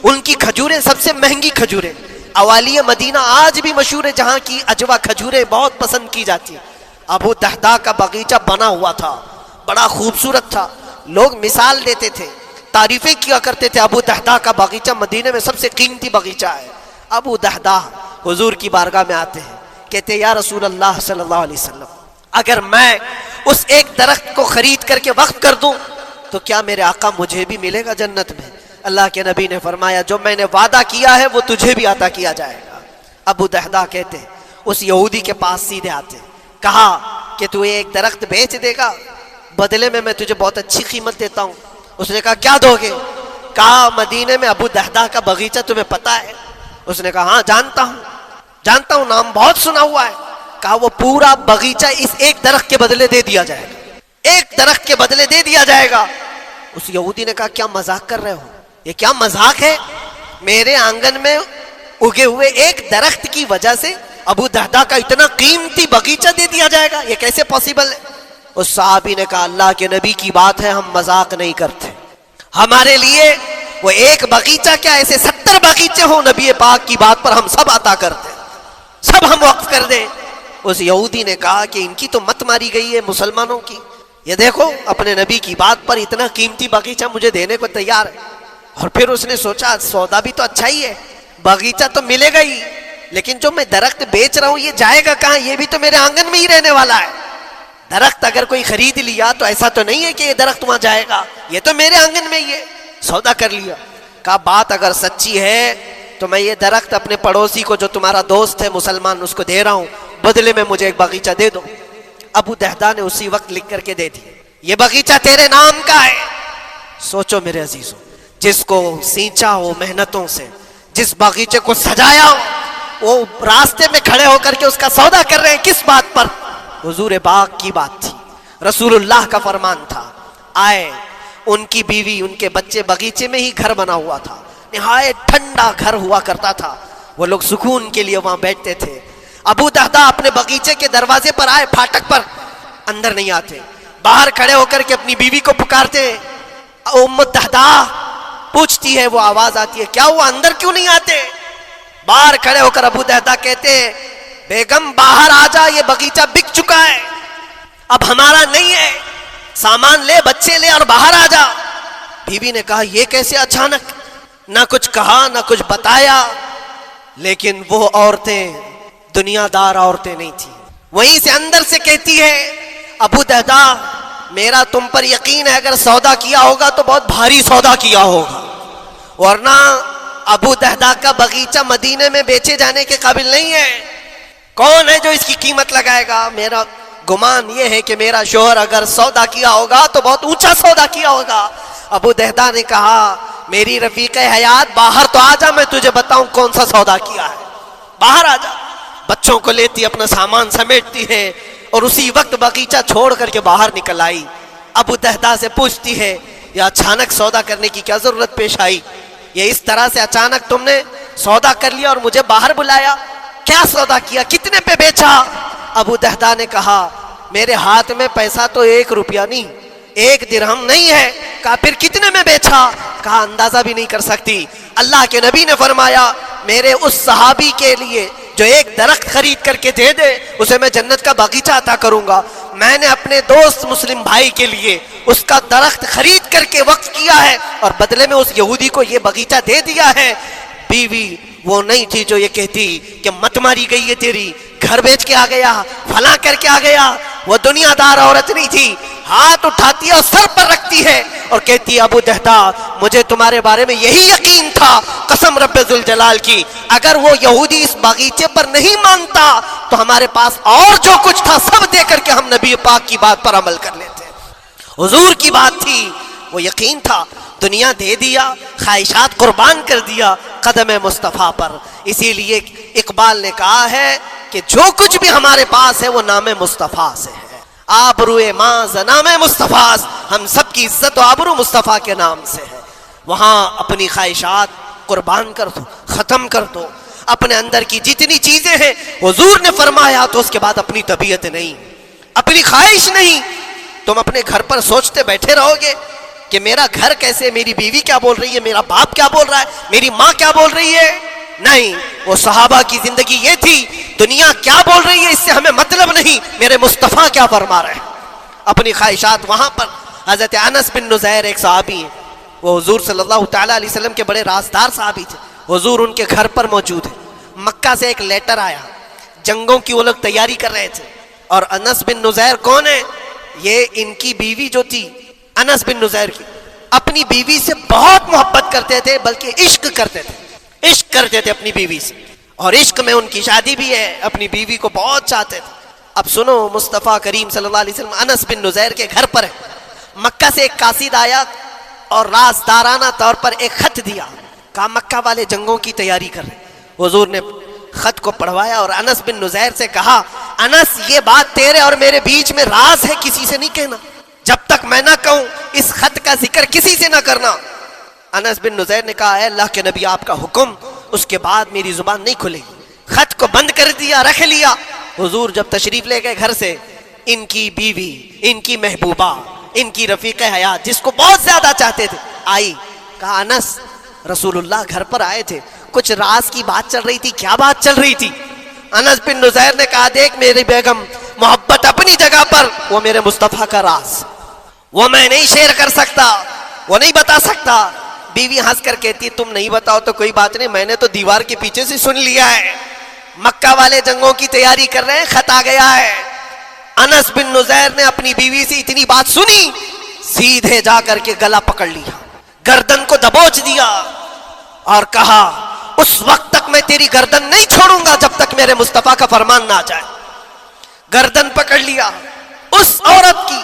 ان کی کھجوریں سب سے مہنگی کھجوریں، اوالی مدینہ آج بھی مشہور ہے، جہاں کی اجوا کھجوریں بہت پسند کی جاتی ہیں۔ ابو دحداح کا باغیچہ بنا ہوا تھا، بڑا خوبصورت تھا، لوگ مثال دیتے تھے، تعریفیں کیا کرتے تھے، ابو دحداح کا باغیچہ مدینے میں سب سے قیمتی باغیچہ ہے۔ ابو دحداح حضور کی بارگاہ میں آتے ہیں، کہتے ہیں یا رسول اللہ صلی اللہ علیہ وسلم، اگر میں اس ایک درخت کو خرید کر کے وقف کر دوں تو کیا میرے آقا مجھے بھی ملے گا جنت میں؟ اللہ کے نبی نے فرمایا جو میں نے وعدہ کیا ہے وہ تجھے بھی عطا کیا جائے گا۔ ابو دحداح کہتے ہیں اس یہودی کے پاس سیدھے آتے، کہا کہ تو ایک درخت بیچ دے گا، بدلے میں تجھے بہت اچھی قیمت دیتا ہوں۔ اس نے کہا کیا دو گے؟ کہا مدینے میں ابو دحداح کا باغیچہ تمہیں پتا ہے؟ اس نے کہا ہاں جانتا ہوں، نام بہت سنا ہوا ہے۔ کہا وہ پورا باغیچہ اس ایک درخت کے بدلے دے دیا جائے گا، ایک درخت کے بدلے دے دیا جائے گا۔ اس یہودی نے کہا کیا مذاق کر رہے ہو؟ یہ کیا مذاق ہے؟ میرے آنگن میں اگے ہوئے ایک درخت کی وجہ سے ابو دحداح کا اتنا قیمتی باغیچہ دے دیا جائے گا، یہ کیسے پاسبل ہے؟ اس صحابی نے کہا اللہ کے نبی کی بات ہے، ہم مذاق نہیں کرتے، ہمارے لیے وہ ایک باغیچہ کیا، ایسے 70 باغیچے ہوں نبی پاک کی بات پر ہم سب عطا کرتے، سب ہم وقف کر دیں۔ اس یہودی نے کہا کہ ان کی تو مت ماری گئی ہے مسلمانوں کی، یہ دیکھو اپنے نبی کی بات پر اتنا قیمتی باغیچہ مجھے دینے کو تیار ہے۔ اور پھر اس نے سوچا سودا بھی تو اچھا ہی ہے، باغیچہ تو ملے گا ہی، لیکن جو میں درخت بیچ رہا ہوں یہ جائے گا کہاں؟ یہ بھی تو میرے آنگن میں ہی رہنے والا ہے۔ درخت اگر کوئی خرید لیا تو ایسا تو نہیں ہے کہ یہ درخت وہاں جائے گا، یہ تو میرے آنگن میں ہی ہے، سودا کر لیا۔ کہا بات اگر سچی ہے تو میں یہ درخت اپنے پڑوسی کو جو تمہارا دوست ہے مسلمان اس کو دے رہا ہوں، بدلے میں مجھے ایک باغیچہ دے دو۔ ابو دحداح نے اسی وقت لکھ کر کے دے دی، یہ باغیچہ تیرے نام کا ہے۔ سوچو میرے عزیزوں، جس کو سینچا ہو محنتوں سے، جس باغیچے کو سجایا ہو، وہ راستے میں کھڑے ہو کر کے اس کا سودا کر رہے ہیں، کس بات پر؟ حضور پاک کی بات تھی، رسول اللہ کا فرمان تھا۔ آئے، ان کی بیوی ان کے بچے، باغیچے میں ہی گھر بنا ہوا تھا، نہایت ٹھنڈا گھر ہوا کرتا تھا، وہ لوگ سکون کے لیے وہاں بیٹھتے تھے۔ ابو دحداح اپنے باغیچے کے دروازے پر آئے، پھاٹک پر، اندر نہیں آتے، باہر کھڑے ہو کر کے اپنی بیوی کو پکارتے، ام دحداح پوچھتی ہے، وہ آواز آتی ہے کیا ہوا اندر کیوں نہیں آتے؟ باہر کھڑے ہو کر ابو دحداح کہتے ہیں بیگم باہر آ جا، یہ باغیچہ بک چکا ہے، اب ہمارا نہیں ہے، سامان لے، بچے لے اور باہر آ جا۔ بیوی نے کہا یہ کیسے اچانک؟ نہ کچھ کہا نہ کچھ بتایا، لیکن وہ عورتیں دنیا دار عورتیں نہیں تھیں، وہیں سے اندر سے کہتی ہے ابو دحداح میرا تم پر یقین ہے اگر سودا کیا ہوگا تو بہت بھاری سودا کیا ہوگا، ورنہ ابو دحداح کا باغیچہ مدینے میں بیچے جانے کے قابل نہیں ہے، کون ہے جو اس کی قیمت لگائے گا؟ میرا گمان یہ ہے کہ میرا شوہر اگر سودا کیا ہوگا تو بہت اونچا سودا کیا ہوگا۔ ابو دحداح نے کہا میری رفیق حیات باہر تو آ جا، میں تجھے بتاؤں کون سا سودا کیا ہے، باہر آ جا۔ بچوں کو لیتی اپنا سامان سمیٹتی ہے اور اسی وقت باغیچہ چھوڑ کر کے باہر نکل آئی. ابو دہدا سے پوچھتی ہے یہ اچانک سودا کرنے کی کیا ضرورت پیش آئی؟ یہ اس طرح سے اچانک تم نے سودا کر لیا اور مجھے باہر بلایا؟ کیا سودا کیا؟ کتنے پہ بیچا؟ ابو دہدا نے کہا میرے ہاتھ میں پیسہ تو 1 روپیہ نہیں، 1 درہم نہیں ہے. کہا پھر کتنے میں بیچا؟ کہا اندازہ بھی نہیں کر سکتی. اللہ کے نبی نے فرمایا میرے اس صحابی کے لیے جو 1 درخت خرید کر کے دے دے اسے میں جنت کا باغیچہ عطا کروں گا. میں نے اپنے دوست مسلم بھائی کے لیے اس کا درخت خرید کر کے وقف کیا ہے اور بدلے میں اس یہودی کو یہ باغیچہ دے دیا ہے. بیوی وہ نہیں تھی جو یہ کہتی کہ مت ماری گئی ہے تیری، گھر بیچ کے آ گیا، فلاں کر کے آ گیا. وہ دنیا دار عورت نہیں تھی. ہاتھ اٹھاتی ہے اور سر پر رکھتی ہے اور کہتی ہے ابو دہدا مجھے تمہارے بارے میں یہی یقین تھا، قسم رب ذوالجلال کی اگر وہ یہودی اس باغیچے پر نہیں مانتا تو ہمارے پاس اور جو کچھ تھا سب دے کر کے ہم نبی پاک کی بات پر عمل کر لیتے. حضور کی بات تھی، وہ یقین تھا، دنیا دے دیا، خواہشات قربان کر دیا قدم مصطفیٰ پر. اسی لیے اقبال نے کہا ہے کہ جو کچھ بھی ہمارے پاس ہے وہ نام مصطفیٰ سے ہے. آبرو ماز نام مصطفیٰ، ہم سب کی عزت و آبرو مصطفیٰ کے نام سے ہے. وہاں اپنی خواہشات قربان کر دو، ختم کر دو. اپنے اندر کی جتنی چیزیں ہیں حضور نے فرمایا تو اس کے بعد اپنی طبیعت نہیں، اپنی خواہش نہیں. تم اپنے گھر پر سوچتے بیٹھے رہو گے کہ میرا گھر کیسے، میری بیوی کیا بول رہی ہے، میرا باپ کیا بول رہا ہے، میری ماں کیا بول رہی ہے. نہیں، وہ صحابہ کی زندگی یہ تھی دنیا کیا بول رہی ہے اس سے ہمیں مطلب نہیں، میرے مصطفیٰ کیا فرما رہے ہیں. اپنی خواہشات وہاں پر. حضرت انس بن نزیر ایک صحابی ہیں، وہ حضور صلی اللہ تعالیٰ علیہ وسلم کے بڑے رازدار صحابی تھے. حضور ان کے گھر پر موجود ہے. مکہ سے ایک لیٹر آیا، جنگوں کی وہ لوگ تیاری کر رہے تھے. اور انس بن نزیر کون ہے؟ یہ ان کی بیوی جو تھی انس بن نزیر کی، اپنی بیوی سے بہت محبت کرتے تھے، بلکہ عشق کرتے تھے، عشق کرتے تھے اپنی بیوی سے. اور عشق میں ان کی شادی بھی ہے، اپنی بیوی کو بہت چاہتے تھے. اب سنو، مصطفیٰ کریم صلی اللہ علیہ وسلم انس بن نزیر کے گھر پر ہے. مکہ سے ایک قاصد آیا اور رازدارانہ طور پر ایک خط دیا. کہا مکہ والے جنگوں کی تیاری کر رہے. حضور نے خط کو پڑھوایا اور انس بن نزیر سے کہا انس یہ بات تیرے اور میرے بیچ میں راز ہے، کسی سے نہیں کہنا، جب تک میں نہ کہوں اس خط کا ذکر کسی سے نہ کرنا. انس بن نزیر نے کہا اے اللہ کے نبی آپ کا حکم، اس کے بعد میری زبان نہیں کھلے گی. خط کو بند کر دیا، رکھ لیا. حضور جب تشریف لے گئے گھر سے، ان کی بیوی، ان کی محبوبہ، ان کی رفیق حیات جس کو بہت زیادہ چاہتے تھے آئی. کہا انس رسول اللہ گھر پر آئے تھے، کچھ راز کی بات چل رہی تھی، کیا بات چل رہی تھی؟ انس بن نزیر نے کہا دیکھ میری بیگم، محبت اپنی جگہ پر، وہ میرے مصطفیٰ کا راز وہ میں نہیں شیئر کر سکتا، وہ نہیں بتا سکتا. بیوی ہنس کر کہتی تم نہیں بتاؤ تو کوئی بات نہیں، میں نے تو دیوار کے پیچھے سے سن لیا ہے، مکہ والے جنگوں کی تیاری کر رہے ہیں، خط آ گیا ہے. انس بن نزیر نے اپنی بیوی سے اتنی بات سنی، سیدھے جا کر کے گلا پکڑ لیا، گردن کو دبوچ دیا اور کہا اس وقت تک میں تیری گردن نہیں چھوڑوں گا جب تک میرے مصطفیٰ کا فرمان نہ آ جائے. گردن پکڑ لیا اس عورت کی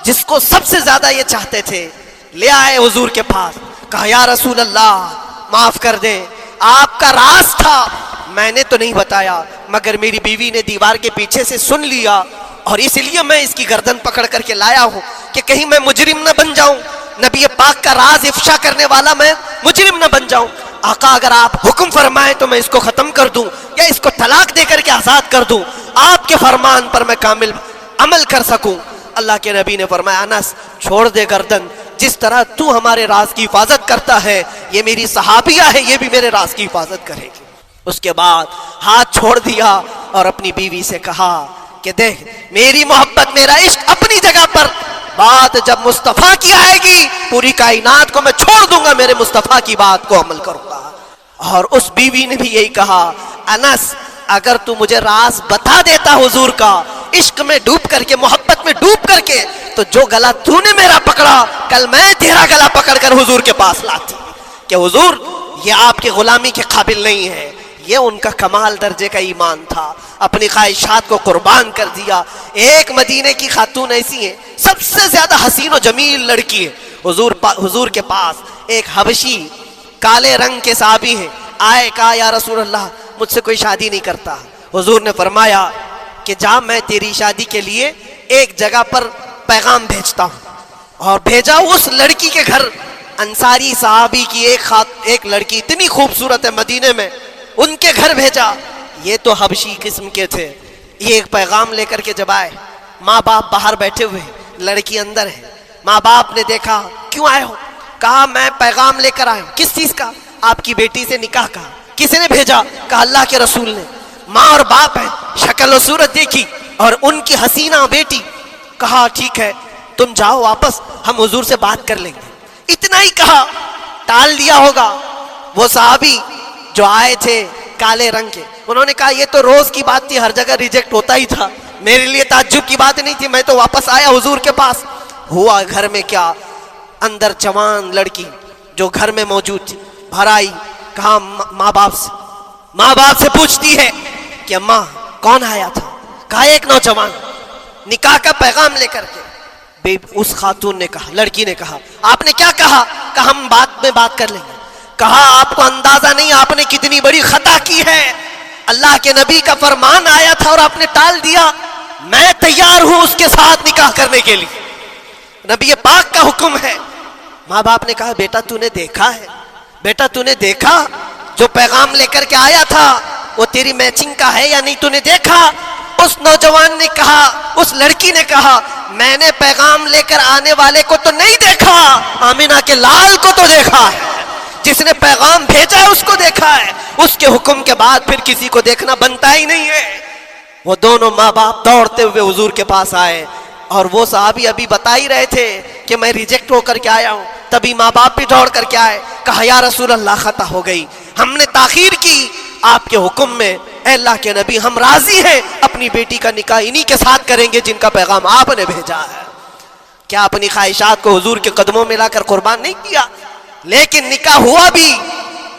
جس کو سب سے زیادہ یہ چاہتے تھے. لے آئے حضور کے پاس. کہا یا رسول اللہ معاف کر دیں، آپ کا راز تھا، میں نے تو نہیں بتایا، مگر میری بیوی نے دیوار کے پیچھے سے سن لیا اور اس لیے میں اس کی گردن پکڑ کر کے لایا ہوں کہ کہیں میں مجرم نہ بن جاؤں، نبی پاک کا راز افشا کرنے والا میں مجرم نہ بن جاؤں. آقا اگر آپ حکم فرمائیں تو میں اس کو ختم کر دوں یا اس کو طلاق دے کر کے آزاد کر دوں، آپ کے فرمان پر میں کامل عمل کر سکوں. اللہ کے نبی نے فرمایا انس چھوڑ دے گردن، جس طرح تو ہمارے راز کی حفاظت کرتا ہے یہ میری صحابیہ ہے، یہ بھی میرے راز کی حفاظت کرے گی. اس کے بعد ہاتھ چھوڑ دیا اور اپنی بیوی سے کہا کہ دیکھ میری محبت، میرا عشق اپنی جگہ پر، بات جب مصطفیٰ کی آئے گی پوری کائنات کو میں چھوڑ دوں گا، میرے مصطفیٰ کی بات کو عمل کروں گا. اور اس بیوی نے بھی یہی کہا انس اگر تو مجھے راز بتا دیتا حضور کا، عشق میں ڈوب کر کے، محبت میں ڈوب کر کے، تو جو گلا تو نے میرا پکڑا کل میں تیرا گلا پکڑ کر حضور کے پاس لاتی کہ حضور یہ آپ کی غلامی کے قابل نہیں ہے. یہ ان کا کمال درجے کا ایمان تھا، اپنی خواہشات کو قربان کر دیا. ایک مدینے کی خاتون ایسی ہے سب سے زیادہ حسین و جمیل لڑکی ہے. حضور کے پاس ایک حبشی کالے رنگ کے صحابی ہیں، آئے کہا یا رسول اللہ مجھ سے کوئی شادی نہیں کرتا، حضور نے فرمایا کہ جا میں تیری شادی کے لیے ایک جگہ پر پیغام بھیجتا ہوں. اور بھیجا اس لڑکی کے گھر. انصاری صحابی کی ایک لڑکی اتنی خوبصورت ہے مدینے میں, ان کے گھر بھیجا. یہ تو حبشی قسم کے تھے. یہ ایک پیغام لے کر کے جب آئے, ماں باپ باہر بیٹھے ہوئے, لڑکی اندر ہے. ماں باپ نے دیکھا, کیوں آئے ہو؟ کہا میں پیغام لے کر آیا ہوں. کس چیز کا؟ آپ کی بیٹی سے نکاح کا. کس نے بھیجا؟ کہا اللہ کے رسول نے. ماں اور باپ ہے, شکل و صورت دیکھی اور ان کی حسینہ بیٹی. کہا ٹھیک ہے تم جاؤ واپس, ہم حضور سے بات کر لیں گے. اتنا ہی کہا, ٹال دیا ہوگا. وہ صحابی جو آئے تھے کالے رنگ کے, انہوں نے کہا یہ تو روز کی بات تھی, ہر جگہ ریجیکٹ ہوتا ہی تھا, میرے لیے تعجب کی بات نہیں تھی, میں تو واپس آیا حضور کے پاس. ہوا گھر میں کیا, اندر جوان لڑکی جو گھر میں موجود تھی بھر آئی. کہا ماں باپ سے پوچھتی ہے کہ اماں کون آیا تھا؟ کہا ایک نوجوان نکاح کا پیغام لے کر کے. اس خاتون نے کہا, لڑکی نے کہا آپ نے کیا کہا؟ کہا ہم بعد میں بات کر لیں گے. کہا آپ کو اندازہ نہیں آپ نے کتنی بڑی خطا کی ہے, اللہ کے نبی کا فرمان آیا تھا اور آپ نے ٹال دیا. میں تیار ہوں اس کے ساتھ نکاح کرنے کے لیے, نبی پاک کا حکم ہے. ماں باپ نے کہا بیٹا تو نے دیکھا ہے, بیٹا تو نے دیکھا جو پیغام لے کر کے آیا تھا وہ تیری میچنگ کا ہے یا نہیں, تو نے دیکھا؟ اس نوجوان نے کہا, اس لڑکی نے کہا میں نے پیغام لے کر آنے والے کو تو نہیں دیکھا, آمینہ کے لال کو تو دیکھا ہے, جس نے پیغام بھیجا ہے اس کو دیکھا ہے. اس کے حکم کے بعد پھر کسی کو دیکھنا بنتا ہی نہیں ہے. وہ دونوں ماں باپ دوڑتے ہوئے حضور کے پاس آئے, اور وہ صحابی ابھی بتا ہی رہے تھے کہ میں ریجیکٹ ہو کر کے آیا ہوں. تبھی ماں باپ بھی دوڑ کر کے آئے. کہا یا رسول اللہ خطا ہو گئی, ہم نے تاخیر کی, آپ کے حکم میں اے اللہ کے نبی ہم راضی ہیں, اپنی بیٹی کا نکاح انہی کے ساتھ کریں گے جن کا پیغام آپ نے بھیجا ہے. کیا اپنی خواہشات کو حضور کے قدموں میں لا کر قربان نہیں کیا؟ لیکن نکاح ہوا بھی.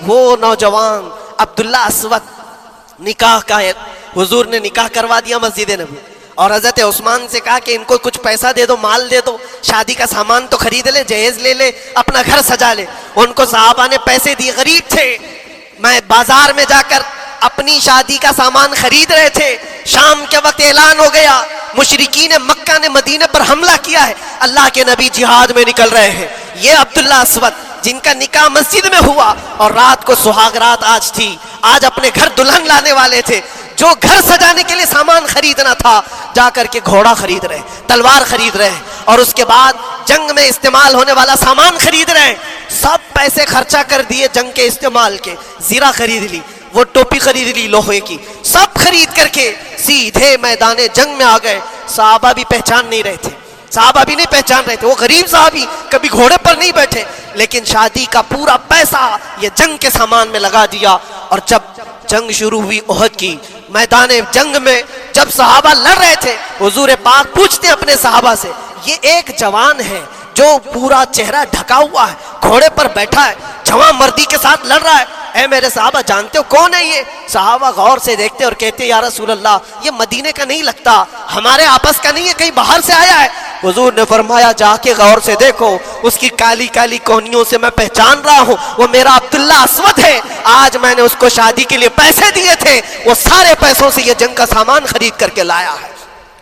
وہ نوجوان عبداللہ اسود, نکاح کا حضور نے نکاح کروا دیا مسجد نبی, اور حضرت عثمان سے کہا کہ ان کو کچھ پیسہ دے دو, مال دے دو, شادی کا سامان تو خرید لے, جہیز لے لے, اپنا گھر سجا لے. ان کو صحابہ نے پیسے دیے, غریب تھے. میں بازار میں جا کر اپنی شادی کا سامان خرید رہے تھے, شام کے وقت اعلان ہو گیا مشرکین مکہ نے مدینے پر حملہ کیا ہے, اللہ کے نبی جہاد میں نکل رہے ہیں. یہ عبداللہ اسود جن کا نکاح مسجد میں ہوا اور رات کو سہاگ رات آج تھی, آج اپنے گھر دلہن لانے والے تھے, جو گھر سجانے کے لیے سامان خریدنا تھا جا کر کے گھوڑا خرید رہے, تلوار خرید رہے, اور اس کے بعد جنگ میں استعمال ہونے والا سامان خرید رہے. سب پیسے خرچہ کر دیے جنگ کے استعمال کے, زیرہ خرید لی, وہ ٹوپی خرید لی لوہے کی, سب خرید کر کے سیدھے میدان جنگ میں آ گئے. صحابہ بھی پہچان نہیں رہے تھے, صحابہ بھی نہیں پہچان رہے تھے, وہ غریب صحابی کبھی گھوڑے پر نہیں بیٹھے, لیکن شادی کا پورا پیسہ یہ جنگ کے سامان میں لگا دیا. اور جب جنگ شروع ہوئی احد کی, میدان جنگ میں جب صحابہ لڑ رہے تھے, حضور پاک پوچھتے اپنے صحابہ سے, یہ ایک جوان ہے جو پورا چہرہ ڈھکا ہوا ہے, گھوڑے پر بیٹھا ہے, جوان مردی کے ساتھ لڑ رہا ہے, اے میرے صحابہ جانتے ہو کون ہے یہ؟ صحابہ غور سے دیکھتے اور کہتے یا رسول اللہ یہ مدینے کا نہیں لگتا, ہمارے آپس کا نہیں ہے, کہیں باہر سے آیا ہے. حضور نے فرمایا جا کے غور سے دیکھو, اس کی کالی کالی کونیوں سے میں پہچان رہا ہوں, وہ میرا عبداللہ اسود ہے. آج میں نے اس کو شادی کے لیے پیسے دیے تھے, وہ سارے پیسوں سے یہ جنگ کا سامان خرید کر کے لایا ہے.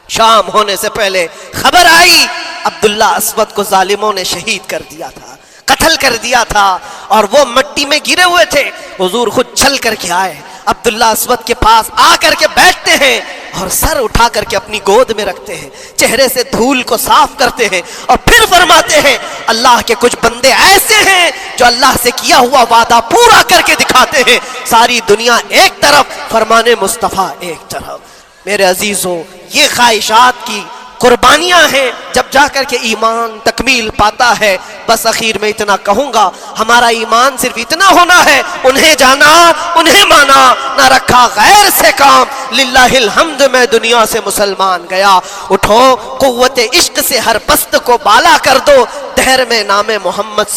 شام ہونے سے پہلے خبر آئی عبداللہ اسود کو ظالموں نے شہید کر دیا تھا, قتل کر دیا تھا, اور وہ مٹی میں گرے ہوئے تھے. حضور خود چل کر کے آئے, عبداللہ اسود کے پاس آ کر کے بیٹھتے ہیں اور سر اٹھا کر کے اپنی گود میں رکھتے ہیں, چہرے سے دھول کو صاف کرتے ہیں, اور پھر فرماتے ہیں اللہ کے کچھ بندے ایسے ہیں جو اللہ سے کیا ہوا وعدہ پورا کر کے دکھاتے ہیں. ساری دنیا ایک طرف, فرمان مصطفیٰ ایک طرف. میرے عزیزوں, یہ خواہشات کی قربانیاں ہیں جب جا کر کے ایمان تکمیل پاتا ہے. بس اخیر میں اتنا کہوں گا, ہمارا ایمان صرف اتنا ہونا ہے, انہیں جانا انہیں مانا, نہ رکھا غیر سے کام, للہ الحمد میں دنیا سے مسلمان گیا. اٹھو قوت عشق سے ہر پست کو بالا کر دو, دہر میں نام محمد سے